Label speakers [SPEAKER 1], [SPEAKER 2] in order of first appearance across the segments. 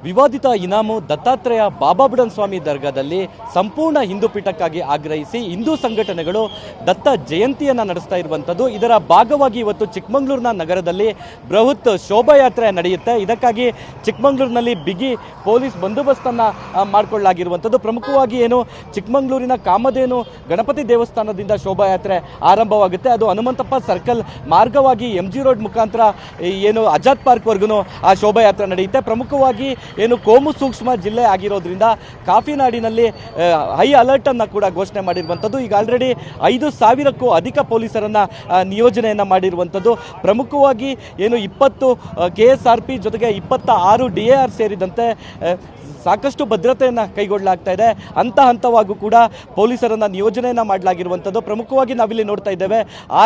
[SPEAKER 1] ವಿವಾದಿತ ಇನಾಮು ದತ್ತಾತ್ರೇಯ ಬಾಬಾಬುಡನ್ ಸ್ವಾಮಿ ದರ್ಗಾದಲ್ಲಿ ಸಂಪೂರ್ಣ ಹಿಂದೂ ಪೀಠಕ್ಕಾಗಿ ಆಗ್ರಹಿಸಿ ಹಿಂದೂ ಸಂಘಟನೆಗಳು ದತ್ತ ಜಯಂತಿಯನ್ನು ನಡೆಸ್ತಾ ಇರುವಂಥದ್ದು. ಇದರ ಭಾಗವಾಗಿ ಇವತ್ತು ಚಿಕ್ಕಮಗಳೂರಿನ ನಗರದಲ್ಲಿ ಬೃಹತ್ ಶೋಭಾಯಾತ್ರೆ ನಡೆಯುತ್ತೆ. ಇದಕ್ಕಾಗಿ ಚಿಕ್ಕಮಗಳೂರಿನಲ್ಲಿ ಬಿಗಿ ಪೊಲೀಸ್ ಬಂದೋಬಸ್ತನ್ನು ಮಾಡಿಕೊಳ್ಳಲಾಗಿರುವಂಥದ್ದು. ಪ್ರಮುಖವಾಗಿ ಏನು ಚಿಕ್ಕಮಗಳೂರಿನ ಕಾಮಧೇನು ಗಣಪತಿ ದೇವಸ್ಥಾನದಿಂದ ಶೋಭಾಯಾತ್ರೆ ಆರಂಭವಾಗುತ್ತೆ. ಅದು ಹನುಮಂತಪ್ಪ ಸರ್ಕಲ್ ಮಾರ್ಗವಾಗಿ MG ರೋಡ್ ಮುಖಾಂತರ ಏನು ಆಜಾದ್ ಪಾರ್ಕ್ವರೆಗೂ ಆ ಶೋಭಾಯಾತ್ರೆ ನಡೆಯುತ್ತೆ. ಪ್ರಮುಖವಾಗಿ ಏನು ಕೋಮು ಸೂಕ್ಷ್ಮ ಜಿಲ್ಲೆ ಆಗಿರೋದ್ರಿಂದ ಕಾಫಿನಾಡಿನಲ್ಲಿ ಹೈ ಅಲರ್ಟನ್ನು ಕೂಡ ಘೋಷಣೆ ಮಾಡಿರುವಂಥದ್ದು. ಈಗ ಆಲ್ರೆಡಿ 5,000ಕ್ಕೂ ಅಧಿಕ ಪೊಲೀಸರನ್ನು ನಿಯೋಜನೆಯನ್ನು ಮಾಡಿರುವಂಥದ್ದು. ಪ್ರಮುಖವಾಗಿ ಏನು 20 KSRP ಜೊತೆಗೆ 26 DAR ಸೇರಿದಂತೆ ಸಾಕಷ್ಟು ಭದ್ರತೆಯನ್ನು ಕೈಗೊಳ್ಳಲಾಗ್ತಾ ಇದೆ. ಹಂತವಾಗೂ ಕೂಡ ಪೊಲೀಸರನ್ನು ನಿಯೋಜನೆಯನ್ನು ಮಾಡಲಾಗಿರುವಂಥದ್ದು. ಪ್ರಮುಖವಾಗಿ ನಾವಿಲ್ಲಿ ನೋಡ್ತಾ ಇದ್ದೇವೆ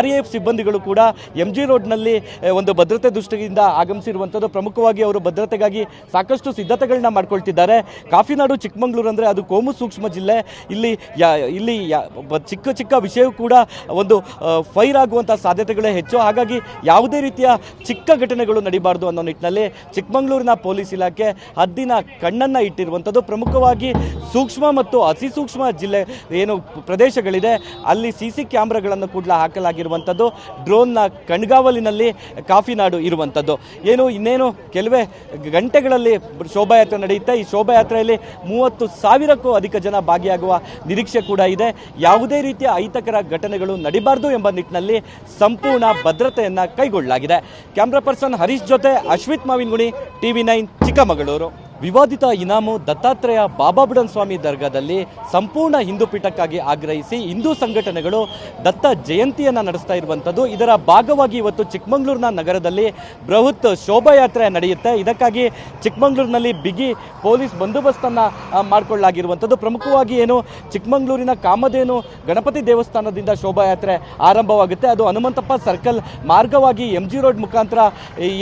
[SPEAKER 1] RAF ಸಿಬ್ಬಂದಿಗಳು ಕೂಡ MG ರೋಡ್ನಲ್ಲಿ ಒಂದು ಭದ್ರತೆ ದೃಷ್ಟಿಯಿಂದ ಆಗಮಿಸಿರುವಂಥದ್ದು. ಪ್ರಮುಖವಾಗಿ ಅವರು ಭದ್ರತೆಗಾಗಿ ಸಾಕಷ್ಟು ಸಿದ್ಧತೆಗಳನ್ನ ಮಾಡ್ಕೊಳ್ತಿದ್ದಾರೆ. ಕಾಫಿನಾಡು ಚಿಕ್ಕಮಗಳೂರು ಅಂದರೆ ಅದು ಕೋಮು ಸೂಕ್ಷ್ಮ ಜಿಲ್ಲೆ. ಇಲ್ಲಿ ಚಿಕ್ಕ ವಿಷಯವೂ ಕೂಡ ಒಂದು ಫೈರ್ ಆಗುವಂಥ ಸಾಧ್ಯತೆಗಳೇ ಹೆಚ್ಚು. ಹಾಗಾಗಿ ಯಾವುದೇ ರೀತಿಯ ಚಿಕ್ಕ ಘಟನೆಗಳು ನಡೀಬಾರ್ದು ಅನ್ನೋ ನಿಟ್ಟಿನಲ್ಲಿ ಚಿಕ್ಕಮಗಳೂರಿನ ಪೊಲೀಸ್ ಇಲಾಖೆ ಹದ್ದಿನ ಕಣ್ಣನ್ನು ಇಟ್ಟಿರುವಂಥದ್ದು. ಪ್ರಮುಖವಾಗಿ ಸೂಕ್ಷ್ಮ ಮತ್ತು ಅತಿ ಸೂಕ್ಷ್ಮ ಜಿಲ್ಲೆ ಏನು ಪ್ರದೇಶಗಳಿದೆ ಅಲ್ಲಿ CC ಕ್ಯಾಮ್ರಾಗಳನ್ನು ಕೂಡ ಹಾಕಲಾಗಿರುವಂಥದ್ದು. ಡ್ರೋನ್ನ ಕಣ್ಗಾವಲಿನಲ್ಲಿ ಕಾಫಿನಾಡು ಇರುವಂಥದ್ದು. ಇನ್ನೇನು ಕೆಲವೇ ಗಂಟೆಗಳಲ್ಲಿ ಶೋಭಾಯಾತ್ರೆ ನಡೆಯುತ್ತೆ. ಈ ಶೋಭಾಯಾತ್ರೆಯಲ್ಲಿ 30,000ಕ್ಕೂ ಅಧಿಕ ಜನ ಭಾಗಿಯಾಗುವ ನಿರೀಕ್ಷೆ ಕೂಡ ಇದೆ. ಯಾವುದೇ ರೀತಿಯ ಅಹಿತಕರ ಘಟನೆಗಳು ನಡೀಬಾರ್ದು ಎಂಬ ನಿಟ್ಟಿನಲ್ಲಿ ಸಂಪೂರ್ಣ ಭದ್ರತೆಯನ್ನು ಕೈಗೊಳ್ಳಲಾಗಿದೆ. ಕ್ಯಾಮ್ರಾ ಪರ್ಸನ್ ಹರೀಶ್ ಜೊತೆ ಅಶ್ವಿತ್ ಮಾವಿನಗುಣಿ, TV9 ಚಿಕ್ಕಮಗಳೂರು. ವಿವಾದಿತ ಇನಾಮು ದತ್ತಾತ್ರೇಯ ಬಾಬಾಬುಡನ್ ಸ್ವಾಮಿ ದರ್ಗಾದಲ್ಲಿ ಸಂಪೂರ್ಣ ಹಿಂದೂ ಪೀಠಕ್ಕಾಗಿ ಆಗ್ರಹಿಸಿ ಹಿಂದೂ ಸಂಘಟನೆಗಳು ದತ್ತ ಜಯಂತಿಯನ್ನು ನಡೆಸ್ತಾ ಇರುವಂಥದ್ದು. ಇದರ ಭಾಗವಾಗಿ ಇವತ್ತು ಚಿಕ್ಕಮಗಳೂರಿನ ನಗರದಲ್ಲಿ ಬೃಹತ್ ಶೋಭಾಯಾತ್ರೆ ನಡೆಯುತ್ತೆ. ಇದಕ್ಕಾಗಿ ಚಿಕ್ಕಮಗಳೂರಿನಲ್ಲಿ ಬಿಗಿ ಪೊಲೀಸ್ ಬಂದೋಬಸ್ತನ್ನು ಮಾಡಿಕೊಳ್ಳಲಾಗಿರುವಂಥದ್ದು. ಪ್ರಮುಖವಾಗಿ ಏನು ಚಿಕ್ಕಮಗಳೂರಿನ ಕಾಮಧೇನು ಗಣಪತಿ ದೇವಸ್ಥಾನದಿಂದ ಶೋಭಾಯಾತ್ರೆ ಆರಂಭವಾಗುತ್ತೆ. ಅದು ಹನುಮಂತಪ್ಪ ಸರ್ಕಲ್ ಮಾರ್ಗವಾಗಿ MG ರೋಡ್ ಮುಖಾಂತರ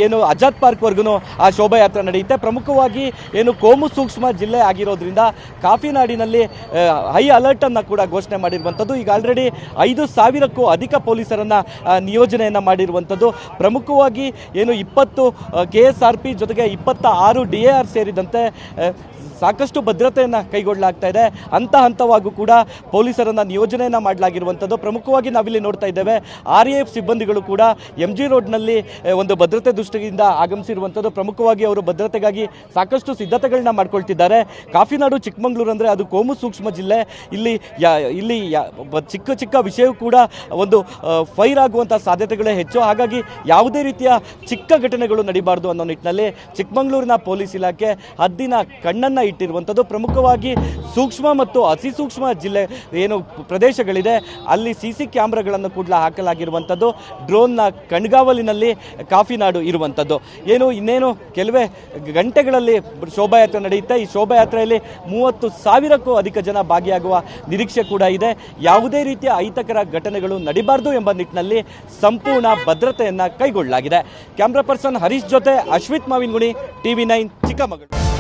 [SPEAKER 1] ಏನು ಆಜಾದ್ ಪಾರ್ಕ್ವರೆಗೂ ಆ ಶೋಭಾಯಾತ್ರೆ ನಡೆಯುತ್ತೆ. ಪ್ರಮುಖವಾಗಿ ಏನು ಕೋಮು ಸೂಕ್ಷ್ಮ ಜಿಲ್ಲೆ ಆಗಿರೋದ್ರಿಂದ ಕಾಫಿನಾಡಿನಲ್ಲಿ ಹೈ ಅಲರ್ಟನ್ನು ಕೂಡ ಘೋಷಣೆ ಮಾಡಿರುವಂಥದ್ದು. ಈಗ ಆಲ್ರೆಡಿ 5,000ಕ್ಕೂ ಅಧಿಕ ಪೊಲೀಸರನ್ನು ನಿಯೋಜನೆಯನ್ನು ಮಾಡಿರುವಂಥದ್ದು. ಪ್ರಮುಖವಾಗಿ ಏನು 20 KSRP ಜೊತೆಗೆ 26 DAR ಸೇರಿದಂತೆ ಸಾಕಷ್ಟು ಭದ್ರತೆಯನ್ನು ಕೈಗೊಳ್ಳಲಾಗ್ತಾ ಇದೆ. ಹಂತವಾಗೂ ಕೂಡ ಪೊಲೀಸರನ್ನು ನಿಯೋಜನೆಯನ್ನು ಮಾಡಲಾಗಿರುವಂಥದ್ದು. ಪ್ರಮುಖವಾಗಿ ನಾವಿಲ್ಲಿ ನೋಡ್ತಾ ಇದ್ದೇವೆ RAF ಸಿಬ್ಬಂದಿಗಳು ಕೂಡ MG ರೋಡ್ನಲ್ಲಿ ಒಂದು ಭದ್ರತೆ ದೃಷ್ಟಿಯಿಂದ ಆಗಮಿಸಿರುವಂಥದ್ದು. ಪ್ರಮುಖವಾಗಿ ಅವರು ಭದ್ರತೆಗಾಗಿ ಸಾಕಷ್ಟು ಸಿದ್ಧತೆಗಳನ್ನ ಮಾಡ್ಕೊಳ್ತಿದ್ದಾರೆ. ಕಾಫಿನಾಡು ಚಿಕ್ಕಮಗಳೂರು ಅಂದರೆ ಅದು ಕೋಮು ಸೂಕ್ಷ್ಮ ಜಿಲ್ಲೆ. ಇಲ್ಲಿ ಚಿಕ್ಕ ವಿಷಯವೂ ಕೂಡ ಒಂದು ಫೈರ್ ಆಗುವಂಥ ಸಾಧ್ಯತೆಗಳೇ ಹೆಚ್ಚು. ಹಾಗಾಗಿ ಯಾವುದೇ ರೀತಿಯ ಚಿಕ್ಕ ಘಟನೆಗಳು ನಡೀಬಾರ್ದು ಅನ್ನೋ ನಿಟ್ಟಿನಲ್ಲಿ ಚಿಕ್ಕಮಗಳೂರಿನ ಪೊಲೀಸ್ ಇಲಾಖೆ ಹದ್ದಿನ ಕಣ್ಣನ್ನು ಇಟ್ಟಿರುವಂಥದ್ದು. ಪ್ರಮುಖವಾಗಿ ಸೂಕ್ಷ್ಮ ಮತ್ತು ಅತಿ ಸೂಕ್ಷ್ಮ ಜಿಲ್ಲೆ ಏನು ಪ್ರದೇಶಗಳಿದೆ ಅಲ್ಲಿ CC ಕ್ಯಾಮ್ರಾಗಳನ್ನು ಕೂಡ ಹಾಕಲಾಗಿರುವಂಥದ್ದು. ಡ್ರೋನ್ನ ಕಣ್ಗಾವಲಿನಲ್ಲಿ ಕಾಫಿನಾಡು ಇರುವಂಥದ್ದು. ಇನ್ನೇನು ಕೆಲವೇ ಗಂಟೆಗಳಲ್ಲಿ ಶೋಭಾಯಾತ್ರೆ ನಡೆಯುತ್ತೆ. ಈ ಶೋಭಾಯಾತ್ರೆಯಲ್ಲಿ 30,000ಕ್ಕೂ ಅಧಿಕ ಜನ ಭಾಗಿಯಾಗುವ ನಿರೀಕ್ಷೆ ಕೂಡ ಇದೆ. ಯಾವುದೇ ರೀತಿಯ ಅಹಿತಕರ ಘಟನೆಗಳು ನಡೀಬಾರ್ದು ಎಂಬ ನಿಟ್ಟಿನಲ್ಲಿ ಸಂಪೂರ್ಣ ಭದ್ರತೆಯನ್ನು ಕೈಗೊಳ್ಳಲಾಗಿದೆ. ಕ್ಯಾಮ್ರಾ ಪರ್ಸನ್ ಹರೀಶ್ ಜೊತೆ ಅಶ್ವಿತ್ ಮಾವಿನಗುಣಿ, TV9 ಚಿಕ್ಕಮಗಳೂರು.